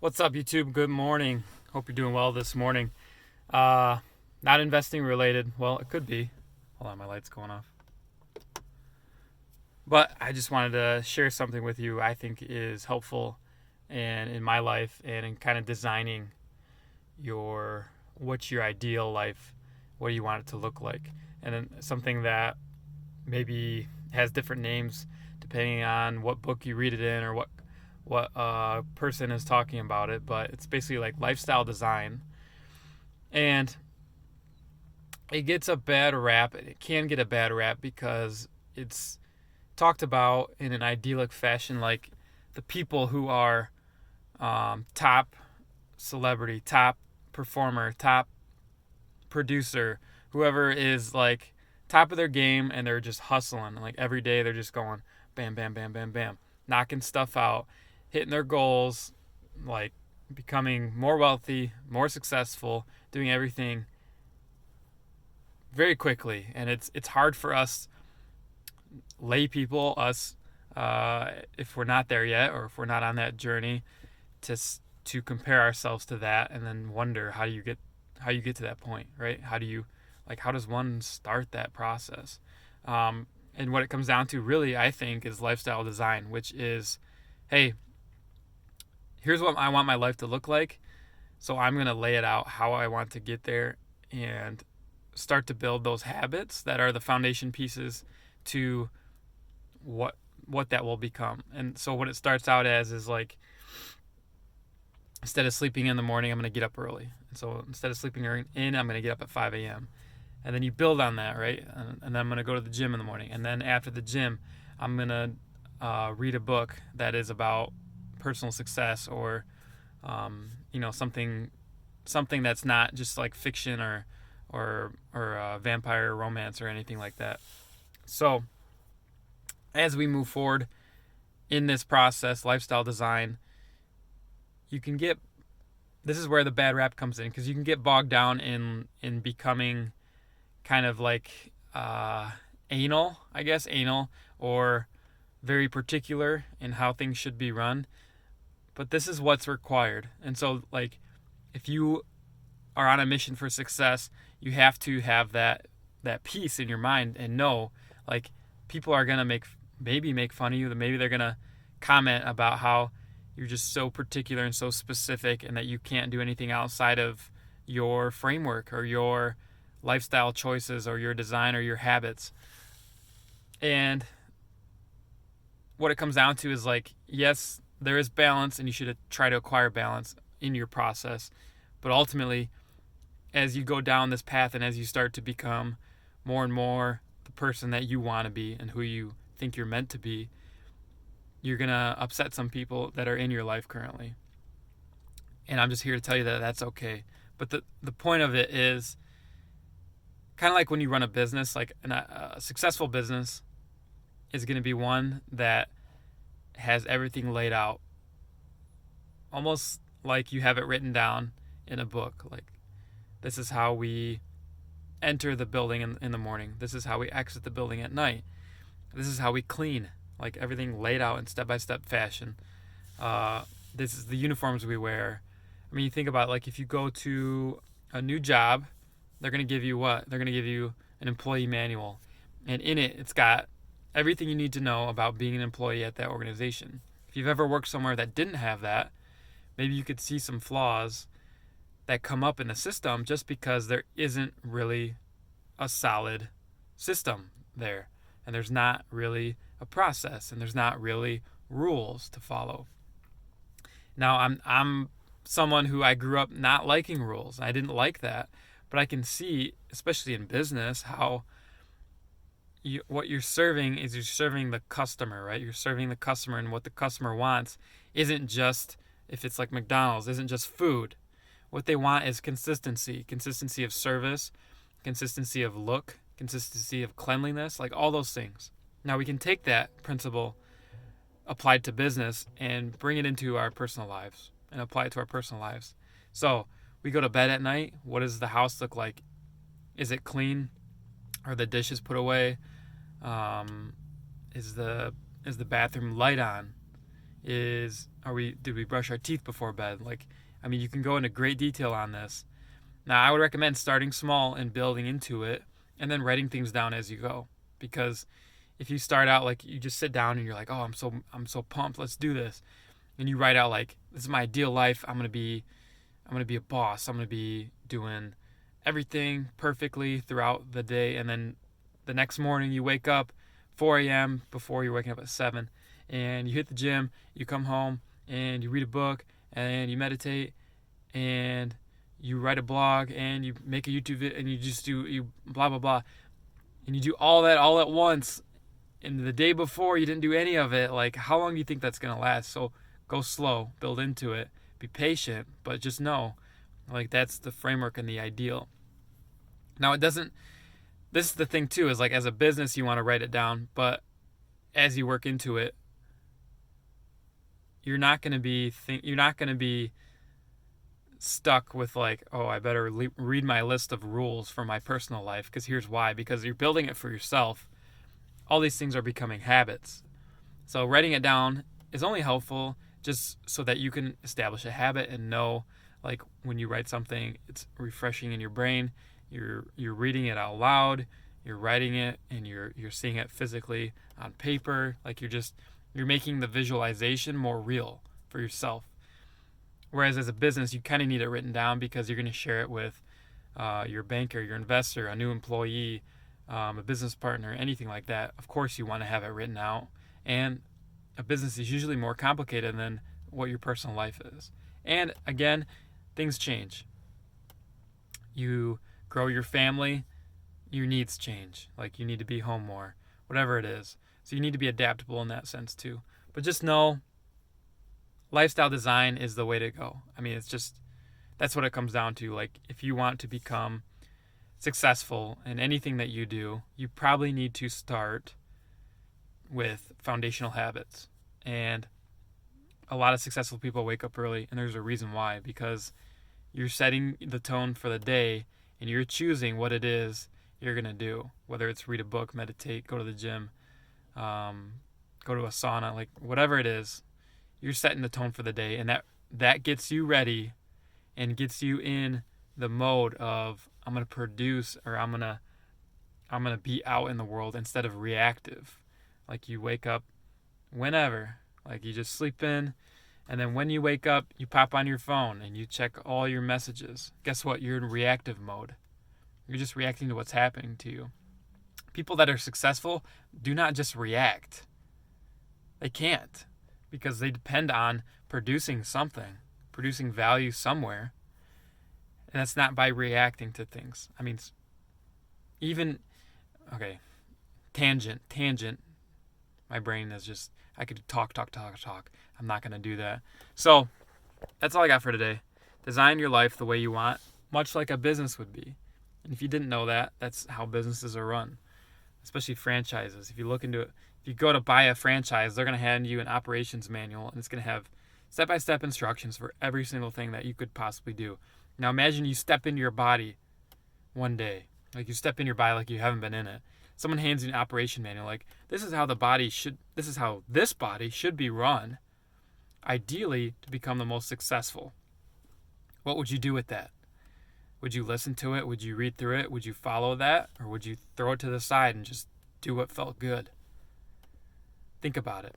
What's up, YouTube? Good morning. Hope you're doing well this morning. Uh, Not investing related. Well, it could be. Hold on, my light's going off. But I just wanted to share something with you I think is helpful and in my life and in kind of designing what's your ideal life, what do you want it to look like, and then something that maybe has different names depending on what book you read it in or what person is talking about it, but it's basically like lifestyle design. And it gets a bad rap, and it can get a bad rap because it's talked about in an idyllic fashion, like the people who are top celebrity, top performer, top producer, whoever is like top of their game, and they're just hustling. Like every day they're just going bam, bam, bam, bam, bam, knocking stuff out, hitting their goals, like becoming more wealthy, more successful, doing everything very quickly. And it's hard for us lay people, if we're not there yet or if we're not on that journey, to to compare ourselves to that and then wonder how you get to that point, right? How does one start that process? And what it comes down to really, I think, is lifestyle design, which is, hey, here's what I want my life to look like. So I'm going to lay it out how I want to get there and start to build those habits that are the foundation pieces to what what that will become. And so what it starts out as is like, instead of sleeping in the morning, I'm going to get up early. And so instead of sleeping in, I'm going to get up at 5 a.m. And then you build on that, right? And then I'm going to go to the gym in the morning. And then after the gym, I'm going to read a book that is about personal success, or something that's not just like fiction or vampire romance or anything like that. So as we move forward in this process, lifestyle design, you can get this is where the bad rap comes in, because you can get bogged down in becoming kind of like anal, or very particular in how things should be run. But this is what's required. And so, like, if you are on a mission for success, you have to have that peace in your mind and know, like, people are gonna make fun of you, that maybe they're gonna comment about how you're just so particular and so specific, and that you can't do anything outside of your framework or your lifestyle choices or your design or your habits. And what it comes down to is, like, yes, there is balance, and you should try to acquire balance in your process. But ultimately, as you go down this path and as you start to become more and more the person that you want to be and who you think you're meant to be, you're going to upset some people that are in your life currently. And I'm just here to tell you that that's okay. But the point of it is kind of like when you run a business, like a successful business is going to be one that has everything laid out, almost like you have it written down in a book. Like, this is how we enter the building in the morning. This is how we exit the building at night. This is how we clean. Like, everything laid out in step-by-step fashion. This is the uniforms we wear. I mean, you think about, like, if you go to a new job, they're going to give you what? They're going to give you an employee manual. And in it, it's got everything you need to know about being an employee at that organization. If you've ever worked somewhere that didn't have that, maybe you could see some flaws that come up in the system just because there isn't really a solid system there. And there's not really a process, and there's not really rules to follow. Now, I'm someone who I grew up not liking rules. I didn't like that. But I can see, especially in business, how what you're serving is you're serving the customer, right? You're serving the customer, and what the customer wants isn't just, if it's like McDonald's, isn't just food. What they want is consistency of service, consistency of look, consistency of cleanliness, like all those things. Now we can take that principle applied to business and bring it into our personal lives and apply it to our personal lives. So we go to bed at night. What does the house look like? Is it clean? Are the dishes put away? Is the bathroom light on? did we brush our teeth before bed? Like, I mean, you can go into great detail on this. Now, I would recommend starting small and building into it, and then writing things down as you go. Because if you start out like you just sit down and you're like, oh, I'm so pumped, let's do this, and you write out like, this is my ideal life. I'm gonna be a boss. I'm gonna be doing everything perfectly throughout the day, and then the next morning you wake up 4 a.m. before you're waking up at 7, and you hit the gym. You come home and you read a book and you meditate and you write a blog and you make a YouTube video and you just do you blah blah blah, and you do all that all at once. And the day before you didn't do any of it. Like, how long do you think that's gonna last? So go slow, build into it, be patient, but just know, like, that's the framework and the ideal. Now, it doesn't. This is the thing too, is like, as a business you want to write it down, but as you work into it, you're not going to be stuck with like, oh, I better read my list of rules for my personal life, because here's why. Because you're building it for yourself. All these things are becoming habits. So writing it down is only helpful just so that you can establish a habit and know, like, when you write something, it's refreshing in your brain. You're reading it out loud, you're writing it, and you're seeing it physically on paper. Like, you're making the visualization more real for yourself. Whereas as a business, you kind of need it written down, because you're going to share it with your banker, your investor, a new employee, a business partner, anything like that. Of course, you want to have it written out. And a business is usually more complicated than what your personal life is. And again, things change. You grow your family, your needs change. Like, you need to be home more, whatever it is. So you need to be adaptable in that sense too. But just know, lifestyle design is the way to go. I mean, that's what it comes down to. Like, if you want to become successful in anything that you do, you probably need to start with foundational habits. And a lot of successful people wake up early, and there's a reason why. Because you're setting the tone for the day, and you're choosing what it is you're going to do. Whether it's read a book, meditate, go to the gym, go to a sauna, like whatever it is, you're setting the tone for the day. And that gets you ready and gets you in the mode of, I'm going to produce, or I'm going to be out in the world instead of reactive. Like, you wake up whenever, like, you just sleep in, and then when you wake up, you pop on your phone and you check all your messages. Guess what? You're in reactive mode. You're just reacting to what's happening to you. People that are successful do not just react. They can't, because they depend on producing something, producing value somewhere. And that's not by reacting to things. I mean, okay, tangent. My brain is just, I could talk. I'm not going to do that. So that's all I got for today. Design your life the way you want, much like a business would be. And if you didn't know that, that's how businesses are run, especially franchises. If you look into it, if you go to buy a franchise, they're going to hand you an operations manual, and it's going to have step-by-step instructions for every single thing that you could possibly do. Now imagine you step into your body one day. Like, you step in your body like you haven't been in it. Someone hands you an operation manual, like, this is how this body should be run, ideally, to become the most successful. What would you do with that? Would you listen to it? Would you read through it? Would you follow that? Or would you throw it to the side and just do what felt good? Think about it.